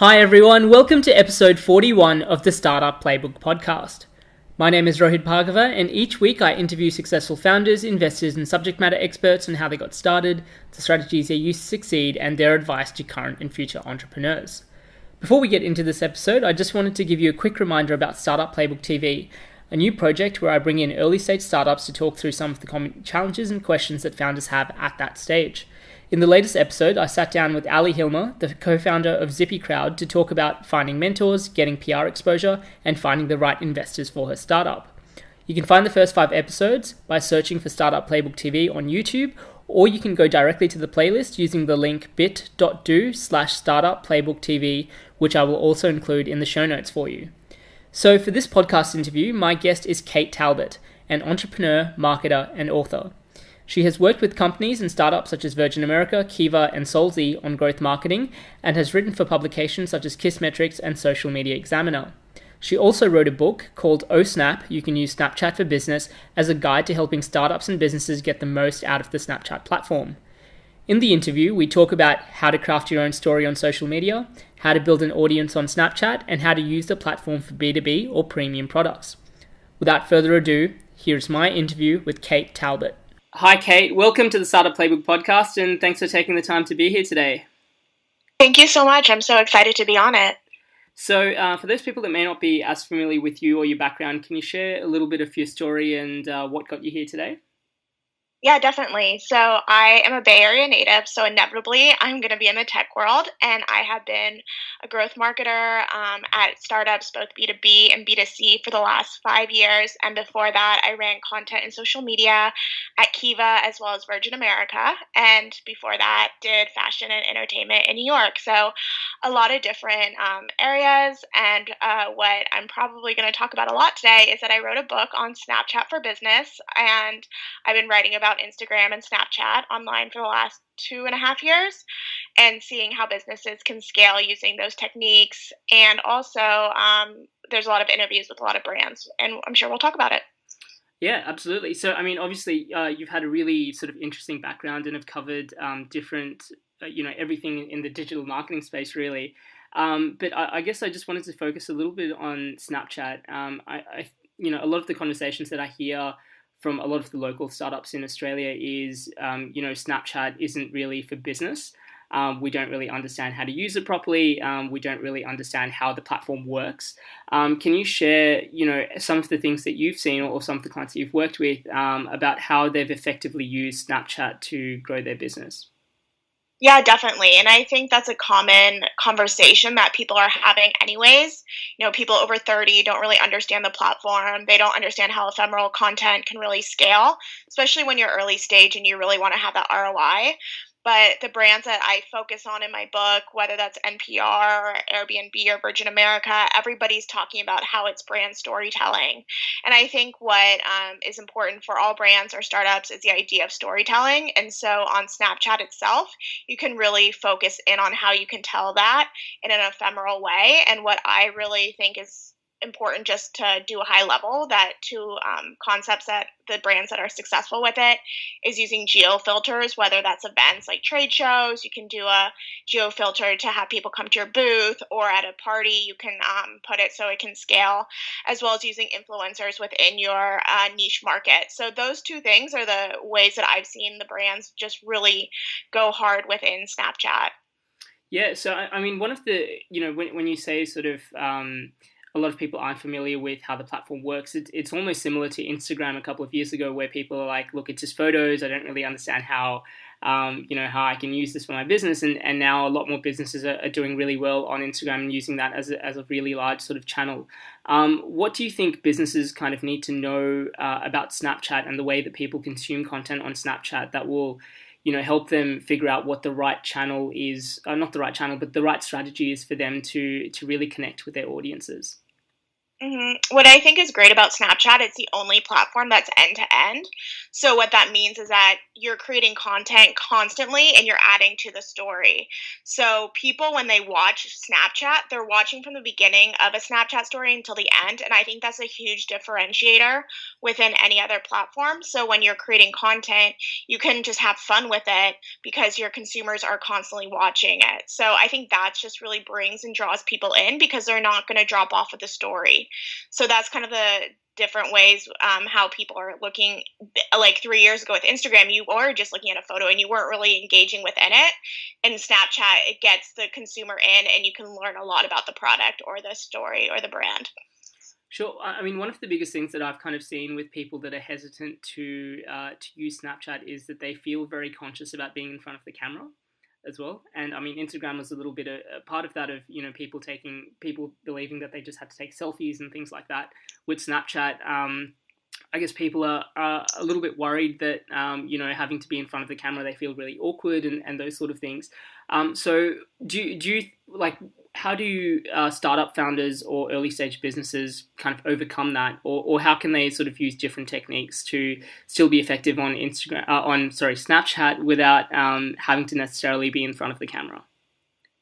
Hi everyone, welcome to episode 41 of the Startup Playbook Podcast. My name is Rohit Bhargava, and each week I interview successful founders, investors, and subject matter experts on how they got started, the strategies they used to succeed, and their advice to current and future entrepreneurs. Before we get into this episode, I just wanted to give you a quick reminder about Startup Playbook TV, a new project where I bring in early stage startups to talk through some of the common challenges and questions that founders have at that stage. In the latest episode, I sat down with Ali Hilmer, the co-founder of Zippy Crowd, to talk about finding mentors, getting PR exposure, and finding the right investors for her startup. You can find the first 5 episodes by searching for Startup Playbook TV on YouTube, or you can go directly to the playlist using the link bit.do/startupplaybook.tv, which I will also include in the show notes for you. So for this podcast interview, my guest is Kate Talbot, an entrepreneur, marketer, and author. She has worked with companies and startups such as Virgin America, Kiva, and Solzy on growth marketing, and has written for publications such as Kissmetrics and Social Media Examiner. She also wrote a book called Oh Snap, You Can Use Snapchat for Business, as a guide to helping startups and businesses get the most out of the Snapchat platform. In the interview, we talk about how to craft your own story on social media, how to build an audience on Snapchat, and how to use the platform for B2B or premium products. Without further ado, here's my interview with Kate Talbot. Hi, Kate. Welcome to the Startup Playbook Podcast, and thanks for taking the time to be here today. Thank you so much. I'm so excited to be on it. So, for those people that may not be as familiar with you or your background, can you share a little bit of your story and what got you here today? Yeah, definitely. So I am a Bay Area native, so inevitably I'm going to be in the tech world, and I have been a growth marketer at startups, both B2B and B2C, for the last 5 years. And before that, I ran content and social media at Kiva as well as Virgin America. And before that, did fashion and entertainment in New York. So a lot of different areas. And what I'm probably going to talk about a lot today is that I wrote a book on Snapchat for business, and I've been writing about Instagram and Snapchat online for the last 2.5 years and seeing how businesses can scale using those techniques. And also, there's a lot of interviews with a lot of brands, and I'm sure we'll talk about it. Yeah, absolutely. So, I mean, obviously, you've had a really sort of interesting background and have covered different, everything in the digital marketing space, really. But I guess I just wanted to focus a little bit on Snapchat. A lot of the conversations that I hear from a lot of the local startups in Australia is, Snapchat isn't really for business. We don't really understand how to use it properly. We don't really understand how the platform works. Can you share, some of the things that you've seen or some of the clients that you've worked with about how they've effectively used Snapchat to grow their business? Yeah, definitely. And I think that's a common conversation that people are having anyways. People over 30 don't really understand the platform. They don't understand how ephemeral content can really scale, especially when you're early stage and you really want to have that ROI. But the brands that I focus on in my book, whether that's NPR or Airbnb or Virgin America, everybody's talking about how it's brand storytelling. And I think what is important for all brands or startups is the idea of storytelling. And so on Snapchat itself, you can really focus in on how you can tell that in an ephemeral way. And what I really think is important just to do a high level, that two concepts that the brands that are successful with it is using geo filters, whether that's events like trade shows. You can do a geo filter to have people come to your booth, or at a party you can put it so it can scale, as well as using influencers within your niche market. So those two things are the ways that I've seen the brands just really go hard within Snapchat. Yeah, so I mean, one of the, when you say sort of, a lot of people aren't familiar with how the platform works. It's almost similar to Instagram a couple of years ago, where people are like, look, it's just photos. I don't really understand how I can use this for my business. And now a lot more businesses are doing really well on Instagram and using that as a really large sort of channel. What do you think businesses kind of need to know about Snapchat and the way that people consume content on Snapchat that will help them figure out what the right channel is, not the right channel, but the right strategy is for them to really connect with their audiences? What I think is great about Snapchat, it's the only platform that's end to end. So what that means is that you're creating content constantly and you're adding to the story. So people, when they watch Snapchat, they're watching from the beginning of a Snapchat story until the end. And I think that's a huge differentiator within any other platform. So when you're creating content, you can just have fun with it because your consumers are constantly watching it. So I think that just really brings and draws people in because they're not going to drop off of the story. So that's kind of the different ways how people are looking. Like 3 years ago with Instagram, you were just looking at a photo and you weren't really engaging within it. And Snapchat, it gets the consumer in and you can learn a lot about the product or the story or the brand. Sure. I mean, one of the biggest things that I've kind of seen with people that are hesitant to use Snapchat is that they feel very conscious about being in front of the camera as well. And I mean, Instagram was a little bit a part of that, of people believing that they just had to take selfies and things like that. With Snapchat, I guess people are a little bit worried that having to be in front of the camera, they feel really awkward and those sort of things. So do you like? How do startup founders or early stage businesses kind of overcome that, or how can they sort of use different techniques to still be effective on Snapchat without having to necessarily be in front of the camera?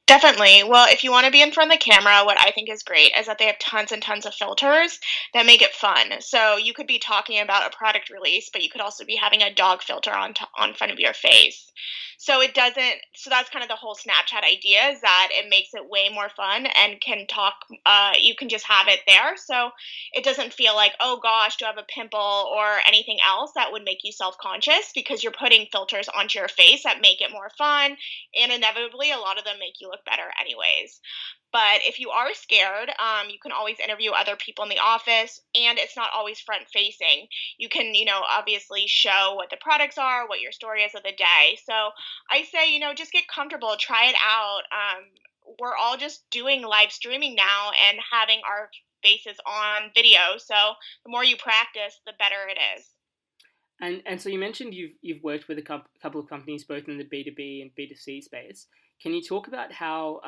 Definitely. Well, if you want to be in front of the camera, what I think is great is that they have tons and tons of filters that make it fun. So you could be talking about a product release, but you could also be having a dog filter on front of your face. So it doesn't. So that's kind of the whole Snapchat idea, is that it makes it way more fun and can talk. You can just have it there, so it doesn't feel like, oh gosh, do I have a pimple or anything else that would make you self conscious, because you're putting filters onto your face that make it more fun, and inevitably a lot of them make you look better anyways. But if you are scared, you can always interview other people in the office, and it's not always front facing. You can, obviously show what the products are, what your story is of the day. So I say, just get comfortable, try it out. We're all just doing live streaming now and having our faces on video. So the more you practice, the better it is. And so you mentioned you've worked with a couple of companies both in the B2B and B2C space. Can you talk about how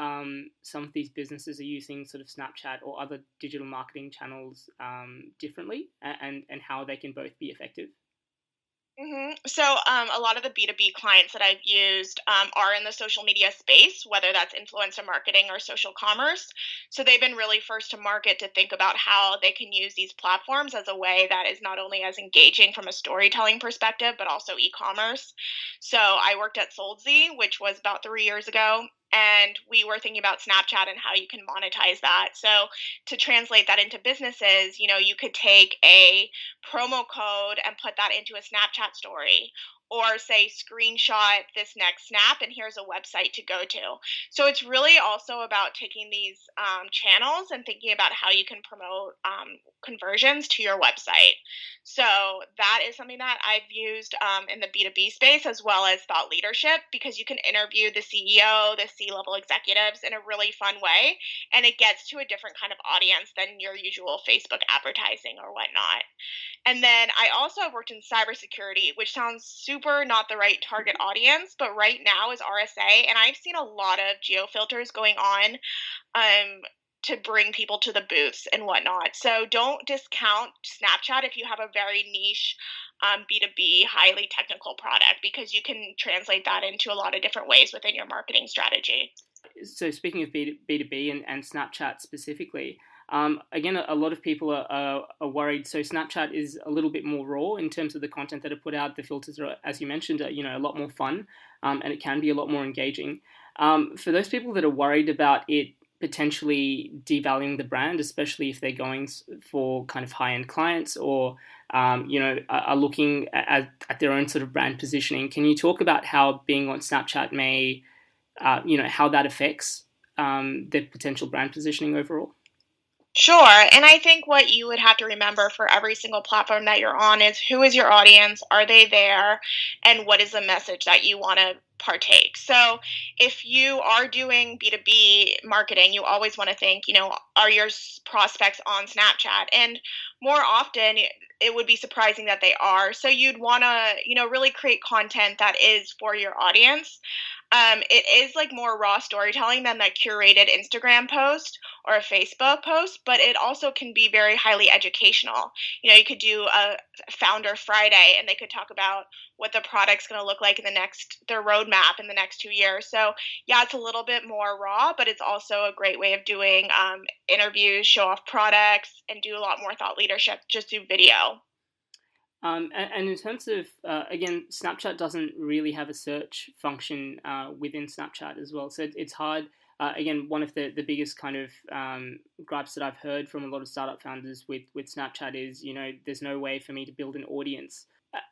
some of these businesses are using sort of Snapchat or other digital marketing channels differently, and how they can both be effective? So, a lot of the B2B clients that I've used are in the social media space, whether that's influencer marketing or social commerce. So, they've been really first to market to think about how they can use these platforms as a way that is not only as engaging from a storytelling perspective, but also e commerce. So, I worked at Soldsy, which was about 3 years ago. And we were thinking about Snapchat and how you can monetize that. So, to translate that into businesses, you could take a promo code and put that into a Snapchat story, or say screenshot this next snap and here's a website to go to. So it's really also about taking these channels and thinking about how you can promote conversions to your website. So that is something that I've used in the B2B space, as well as thought leadership, because you can interview the CEO, the C-level executives in a really fun way, and it gets to a different kind of audience than your usual Facebook advertising or whatnot. And then I also have worked in cybersecurity, which sounds super not the right target audience, but right now is RSA, and I've seen a lot of geo filters going on to bring people to the booths and whatnot. So don't discount Snapchat if you have a very niche B2B, highly technical product, because you can translate that into a lot of different ways within your marketing strategy. So speaking of B2B and Snapchat specifically, again, a lot of people are worried. So Snapchat is a little bit more raw in terms of the content that are put out. The filters are, as you mentioned, a lot more fun, and it can be a lot more engaging. For those people that are worried about it potentially devaluing the brand, especially if they're going for kind of high-end clients, or are looking at their own sort of brand positioning, can you talk about how being on Snapchat may how that affects the potential brand positioning overall? Sure. And I think what you would have to remember for every single platform that you're on is, who is your audience? Are they there? And what is the message that you want to partake? So if you are doing B2B marketing, you always want to think, are your prospects on Snapchat? And more often, it would be surprising that they are. So you'd want to, really create content that is for your audience. It is like more raw storytelling than the curated Instagram post or a Facebook post, but it also can be very highly educational. You could do a Founder Friday, and they could talk about what the product's going to look like in their roadmap in the next 2 years. So yeah, it's a little bit more raw, but it's also a great way of doing interviews, show off products, and do a lot more thought leadership just through video. And in terms of, again, Snapchat doesn't really have a search function within Snapchat as well. So it's hard. Again, one of the biggest kind of gripes that I've heard from a lot of startup founders with Snapchat is, there's no way for me to build an audience.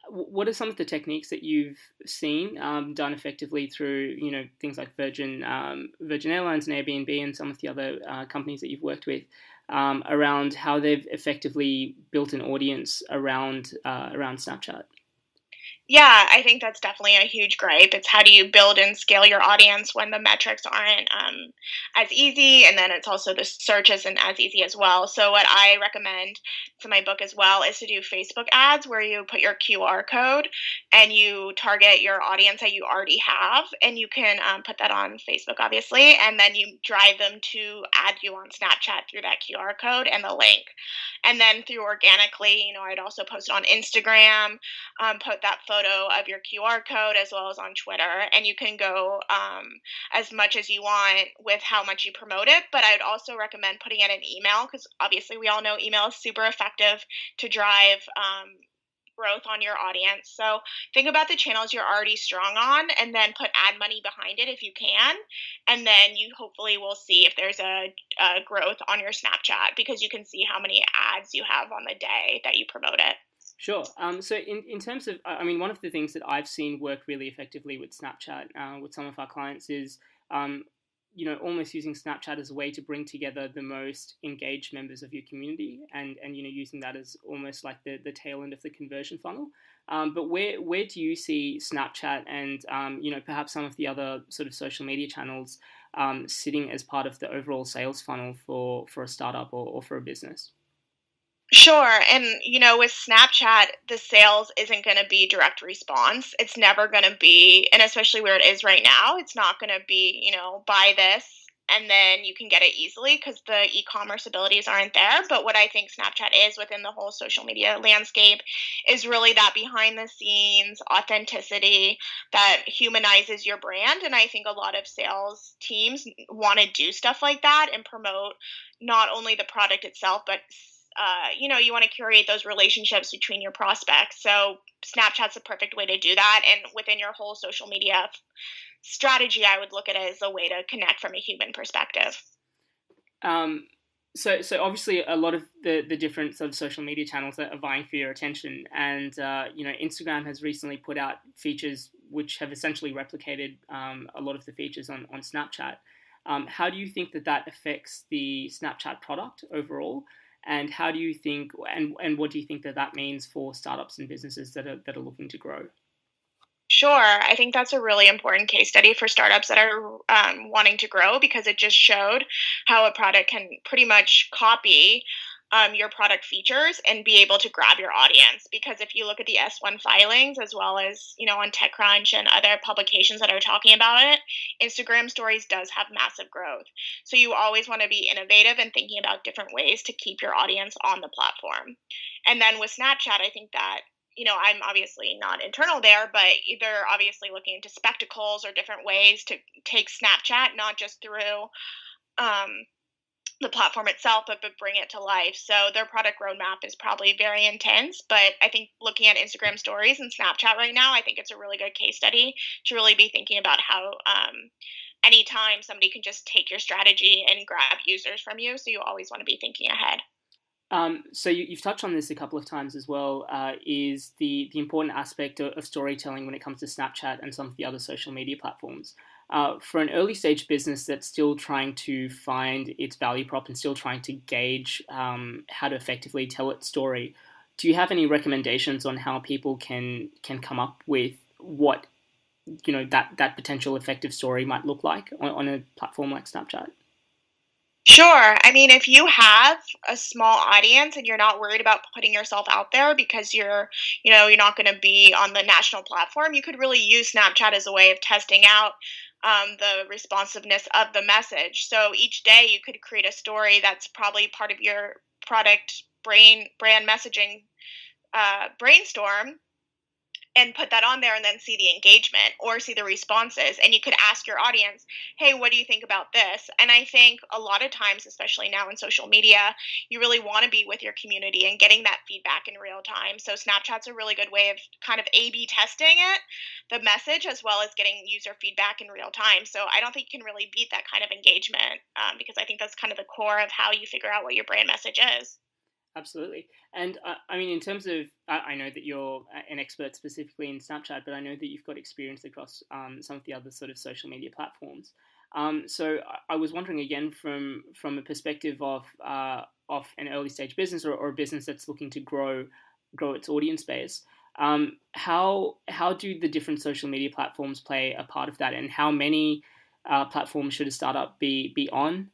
What are some of the techniques that you've seen done effectively through, things like Virgin Airlines and Airbnb and some of the other companies that you've worked with? Around how they've effectively built an audience around Snapchat. Yeah, I think that's definitely a huge gripe. It's how do you build and scale your audience when the metrics aren't as easy, and then it's also the search isn't as easy as well. So what I recommend to my book as well is to do Facebook ads where you put your QR code and you target your audience that you already have, and you can put that on Facebook, obviously, and then you drive them to add you on Snapchat through that QR code and the link. And then through organically, I'd also post on Instagram, put that photo of your QR code as well as on Twitter, and you can go as much as you want with how much you promote it. But I would also recommend putting in an email because obviously we all know email is super effective to drive growth on your audience. So think about the channels you're already strong on and then put ad money behind it if you can. And then you hopefully will see if there's a growth on your Snapchat because you can see how many ads you have on the day that you promote it. Sure. So in terms of, one of the things that I've seen work really effectively with Snapchat with some of our clients is, almost using Snapchat as a way to bring together the most engaged members of your community and using that as almost like the tail end of the conversion funnel. But where do you see Snapchat and, perhaps some of the other sort of social media channels sitting as part of the overall sales funnel for a startup or for a business? Sure. And, with Snapchat, the sales isn't going to be direct response. It's never going to be, and especially where it is right now, it's not going to be, buy this and then you can get it easily because the e commerce abilities aren't there. But what I think Snapchat is within the whole social media landscape is really that behind the scenes authenticity that humanizes your brand. And I think a lot of sales teams want to do stuff like that and promote not only the product itself, but you want to curate those relationships between your prospects. So Snapchat's a perfect way to do that. And within your whole social media strategy, I would look at it as a way to connect from a human perspective. So obviously a lot of the different sort of social media channels that are vying for your attention, and Instagram has recently put out features which have essentially replicated a lot of the features on Snapchat. How do you think that affects the Snapchat product overall? And how do you think, and what do you think that means for startups and businesses that are looking to grow? Sure. I think that's a really important case study for startups that are wanting to grow because it just showed how a product can pretty much copy your product features and be able to grab your audience. Because if you look at the S1 filings, as well as, on TechCrunch and other publications that are talking about it, Instagram stories does have massive growth. So you always want to be innovative and thinking about different ways to keep your audience on the platform. And then with Snapchat, I think that I'm obviously not internal there, but they're obviously looking into spectacles or different ways to take Snapchat, not just through the platform itself, but bring it to life. So their product roadmap is probably very intense, but I think looking at Instagram stories and Snapchat right now, I think it's a really good case study to really be thinking about how anytime somebody can just take your strategy and grab users from you. So you always want to be thinking ahead. So you've touched on this a couple of times as well, is the important aspect of storytelling when it comes to Snapchat and some of the other social media platforms. For an early stage business that's still trying to find its value prop and still trying to gauge how to effectively tell its story, do you have any recommendations on how people can come up with what that potential effective story might look like on a platform like Snapchat? Sure. I mean, if you have a small audience and you're not worried about putting yourself out there because you're not going to be on the national platform, you could really use Snapchat as a way of testing out the responsiveness of the message. So each day you could create a story that's probably part of your product brand messaging brainstorm, and put that on there and then see the engagement or see the responses, and you could ask your audience, hey, what do you think about this? And I think a lot of times, especially now in social media, you really want to be with your community and getting that feedback in real time. So Snapchat's a really good way of kind of A B testing it, the message, as well as getting user feedback in real time. So I don't think you can really beat that kind of engagement, because I think that's kind of the core of how you figure out what your brand message is. Absolutely. And I mean, in terms of, I know that you're an expert specifically in Snapchat, but I know that you've got experience across some of the other sort of social media platforms. So I was wondering again from a perspective of an early stage business or a business that's looking to grow its audience base. How do the different social media platforms play a part of that, and how many platform should a startup be on?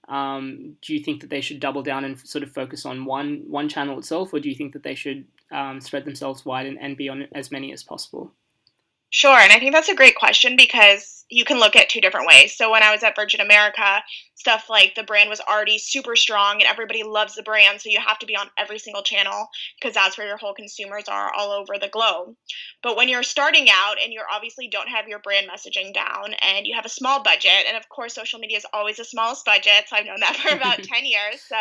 Do you think that they should double down and sort of focus on one channel itself, or do you think that they should spread themselves wide and be on as many as possible? Sure. And I think that's a great question because you can look at two different ways. So when I was at Virgin America, stuff like the brand was already super strong and everybody loves the brand. So you have to be on every single channel because that's where your whole consumers are all over the globe. But when you're starting out and you obviously don't have your brand messaging down and you have a small budget, and of course, social media is always the smallest budget. So I've known that for about 10 years. So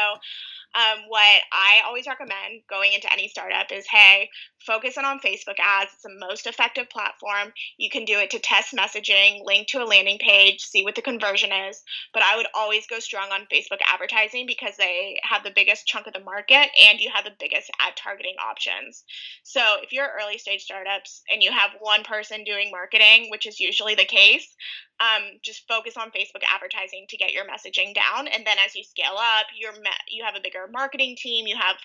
what I always recommend going into any startup is, hey, focus on Facebook ads. It's the most effective platform. You can do it to test messaging, link to a landing page, see what the conversion is. But I would always go strong on Facebook advertising because they have the biggest chunk of the market and you have the biggest ad targeting options. So if you're early stage startups and you have one person doing marketing, which is usually the case, just focus on Facebook advertising to get your messaging down. And then as you scale up, you have a bigger marketing team. You have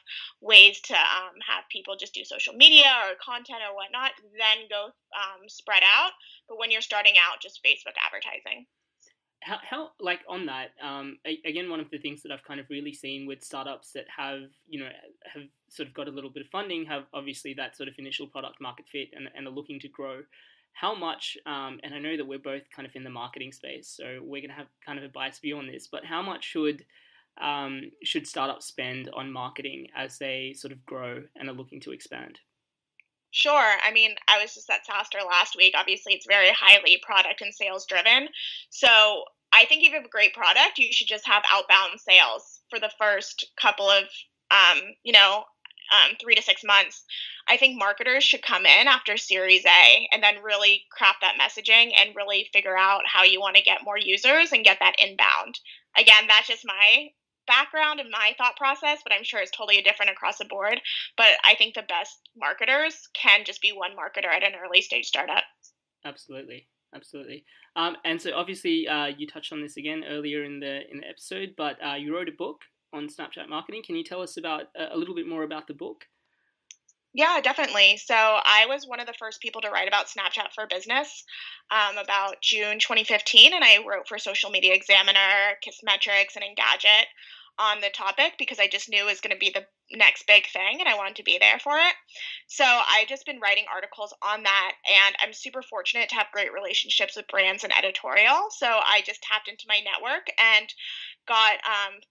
ways to have people just do social media or content or whatnot. Then go spread out. But when you're starting out, just Facebook advertising. How like on that, again, one of the things that I've kind of really seen with startups that have have sort of got a little bit of funding, have obviously that sort of initial product market fit and are looking to grow. How much, and I know that we're both kind of in the marketing space, so we're going to have kind of a biased view on this, but how much should startups spend on marketing as they sort of grow and are looking to expand? Sure. I mean, I was just at SaaStr last week. Obviously, it's very highly product and sales driven. So I think if you have a great product, you should just have outbound sales for the first couple of, um, you know, 3 to 6 months. I think marketers should come in after Series A and then really craft that messaging and really figure out how you want to get more users and get that inbound. Again, that's just my background and my thought process, but I'm sure it's totally different across the board. But I think the best marketers can just be one marketer at an early stage startup. Absolutely, absolutely. And so obviously, you touched on this again earlier in the episode, but you wrote a book on Snapchat marketing. Can you tell us about a little bit more about the book? Yeah, definitely. So I was one of the first people to write about Snapchat for Business about June 2015, and I wrote for Social Media Examiner, Kissmetrics, and Engadget on the topic because I just knew it was going to be the next big thing and I wanted to be there for it. So I've just been writing articles on that, and I'm super fortunate to have great relationships with brands and editorial. So I just tapped into my network and got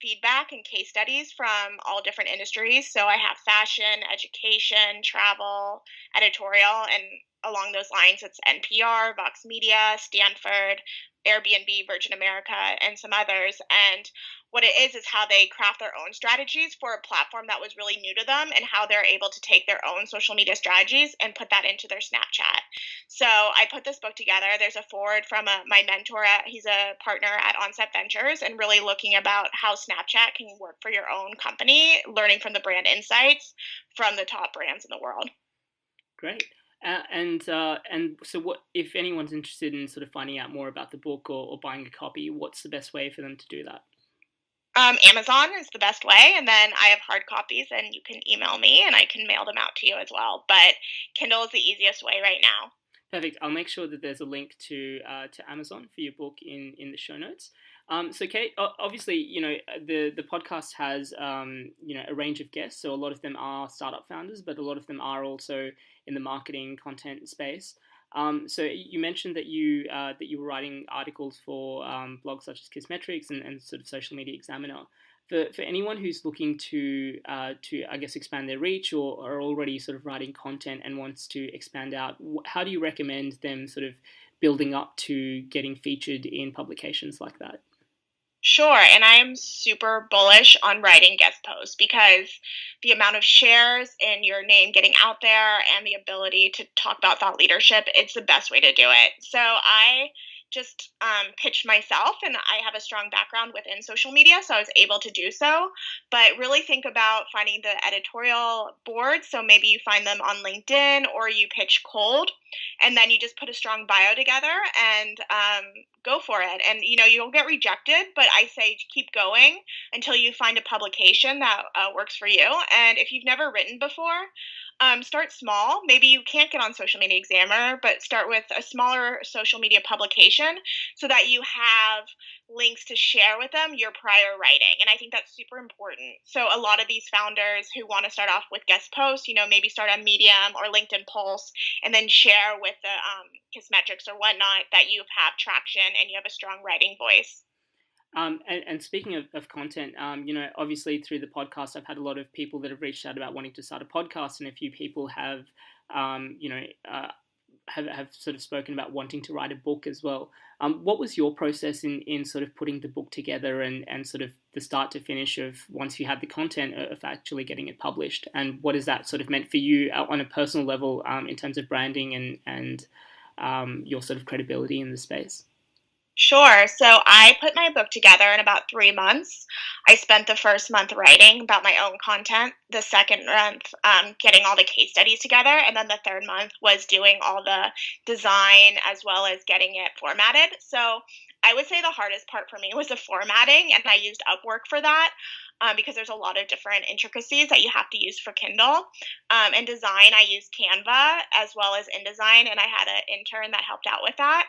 feedback and case studies from all different industries. So I have fashion, education, travel, editorial, and along those lines, it's NPR, Vox Media, Stanford, Airbnb, Virgin America, and some others. And what it is how they craft their own strategies for a platform that was really new to them and how they're able to take their own social media strategies and put that into their Snapchat. So I put this book together. There's a forward from my mentor. He's a partner at Onset Ventures and really looking about how Snapchat can work for your own company, learning from the brand insights from the top brands in the world. Great. And so, what if anyone's interested in sort of finding out more about the book or buying a copy? What's the best way for them to do that? Amazon is the best way, and then I have hard copies, and you can email me, and I can mail them out to you as well. But Kindle is the easiest way right now. Perfect. I'll make sure that there's a link to Amazon for your book in the show notes. So Kate, obviously, the podcast has a range of guests. So a lot of them are startup founders, but a lot of them are also in the marketing content space. So you mentioned that you were writing articles for blogs such as Kissmetrics and sort of Social Media Examiner. For anyone who's looking to I guess expand their reach or are already sort of writing content and wants to expand out, how do you recommend them sort of building up to getting featured in publications like that? Sure, and I am super bullish on writing guest posts because the amount of shares and your name getting out there and the ability to talk about thought leadership, it's the best way to do it. So I just pitched myself, and I have a strong background within social media, so I was able to do so. But really think about finding the editorial board. So maybe you find them on LinkedIn or you pitch cold, and then you just put a strong bio together and go for it. And you'll get rejected, but I say keep going until you find a publication that works for you. And if you've never written before, start small. Maybe you can't get on Social Media Examiner, but start with a smaller social media publication so that you have links to share with them your prior writing. And I think that's super important. So a lot of these founders who want to start off with guest posts, maybe start on Medium or LinkedIn Pulse and then share with the Kissmetrics or whatnot that you have traction and you have a strong writing voice. And speaking of content, obviously through the podcast, I've had a lot of people that have reached out about wanting to start a podcast, and a few people have sort of spoken about wanting to write a book as well. What was your process in sort of putting the book together and sort of the start to finish of once you had the content of actually getting it published? And what has that sort of meant for you on a personal level in terms of branding and your sort of credibility in the space? Sure. So I put my book together in about 3 months. I spent the first month writing about my own content, the second month getting all the case studies together, and then the third month was doing all the design as well as getting it formatted. So I would say the hardest part for me was the formatting, and I used Upwork for that. Because there's a lot of different intricacies that you have to use for Kindle. In design, I used Canva as well as InDesign, and I had an intern that helped out with that.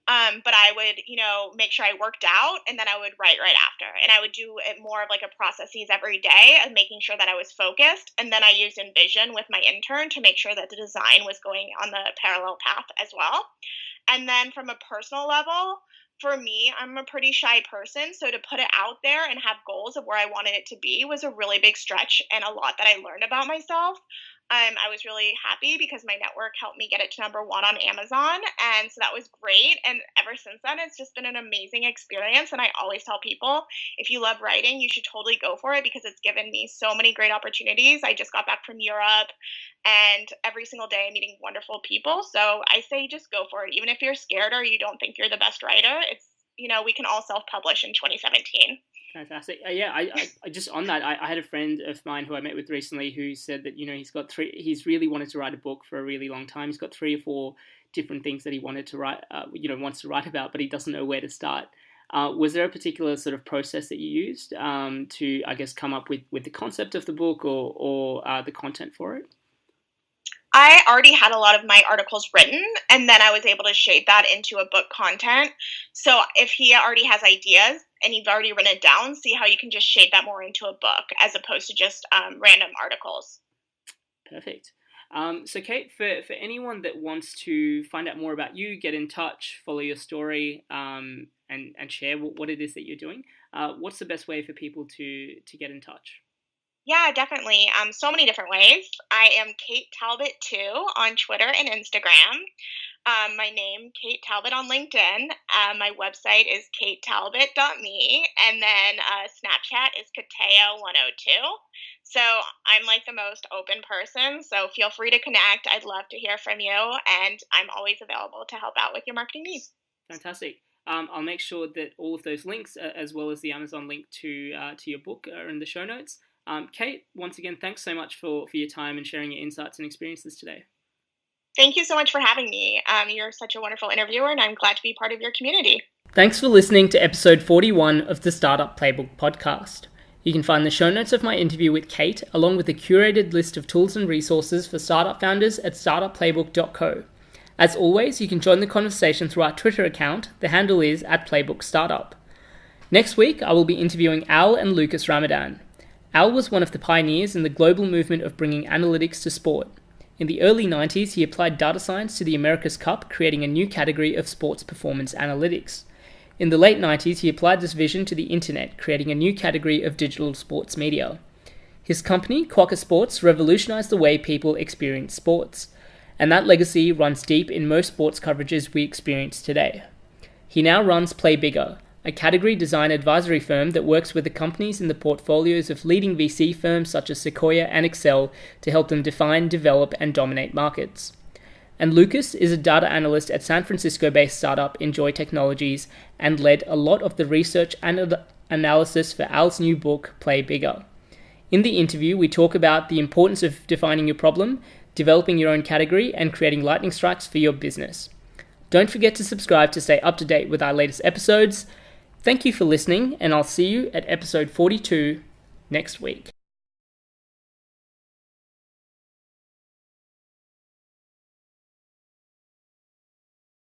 But I would, make sure I worked out, and then I would write right after. And I would do it more of like a processes every day of making sure that I was focused. And then I used InVision with my intern to make sure that the design was going on the parallel path as well. And then from a personal level, for me, I'm a pretty shy person, so to put it out there and have goals of where I wanted it to be was a really big stretch and a lot that I learned about myself. I was really happy because my network helped me get it to #1 on Amazon, and so that was great. And ever since then, it's just been an amazing experience. And I always tell people, if you love writing, you should totally go for it because it's given me so many great opportunities. I just got back from Europe, and every single day I'm meeting wonderful people. So I say just go for it. Even if you're scared or you don't think you're the best writer, it's, we can all self-publish in 2017. Fantastic. I just on that, I had a friend of mine who I met with recently who said that, he's really wanted to write a book for a really long time. He's got 3 or 4 different things that he wanted to write, wants to write about, but he doesn't know where to start. Was there a particular sort of process that you used to, I guess, come up with the concept of the book or the content for it? I already had a lot of my articles written, and then I was able to shape that into a book content. So if he already has ideas and you've already written it down, see how you can just shape that more into a book as opposed to just random articles. Perfect. So Kate, for anyone that wants to find out more about you, get in touch, follow your story, and share what it is that you're doing, what's the best way for people to get in touch? Yeah, definitely. So many different ways. I am Kate Talbot too on Twitter and Instagram. My name, Kate Talbot on LinkedIn. My website is katetalbot.me. And then Snapchat is Kateo102. So I'm like the most open person. So feel free to connect. I'd love to hear from you. And I'm always available to help out with your marketing needs. Fantastic. I'll make sure that all of those links, as well as the Amazon link to your book, are in the show notes. Kate, once again, thanks so much for your time and sharing your insights and experiences today. Thank you so much for having me. You're such a wonderful interviewer, and I'm glad to be part of your community. Thanks for listening to episode 41 of the Startup Playbook Podcast. You can find the show notes of my interview with Kate, along with a curated list of tools and resources for startup founders at startupplaybook.co. As always, you can join the conversation through our Twitter account. The handle is @PlaybookStartup. Next week, I will be interviewing Al and Lucas Ramadan. Al was one of the pioneers in the global movement of bringing analytics to sport. In the early 90s, he applied data science to the America's Cup, creating a new category of sports performance analytics. In the late 90s, he applied this vision to the internet, creating a new category of digital sports media. His company, Quokka Sports, revolutionized the way people experience sports, and that legacy runs deep in most sports coverages we experience today. He now runs Play Bigger, a category design advisory firm that works with the companies in the portfolios of leading VC firms such as Sequoia and Excel to help them define, develop, and dominate markets. And Lucas is a data analyst at San Francisco-based startup Enjoy Technologies and led a lot of the research and analysis for Al's new book, Play Bigger. In the interview, we talk about the importance of defining your problem, developing your own category, and creating lightning strikes for your business. Don't forget to subscribe to stay up to date with our latest episodes. Thank you for listening, and I'll see you at episode 42 next week.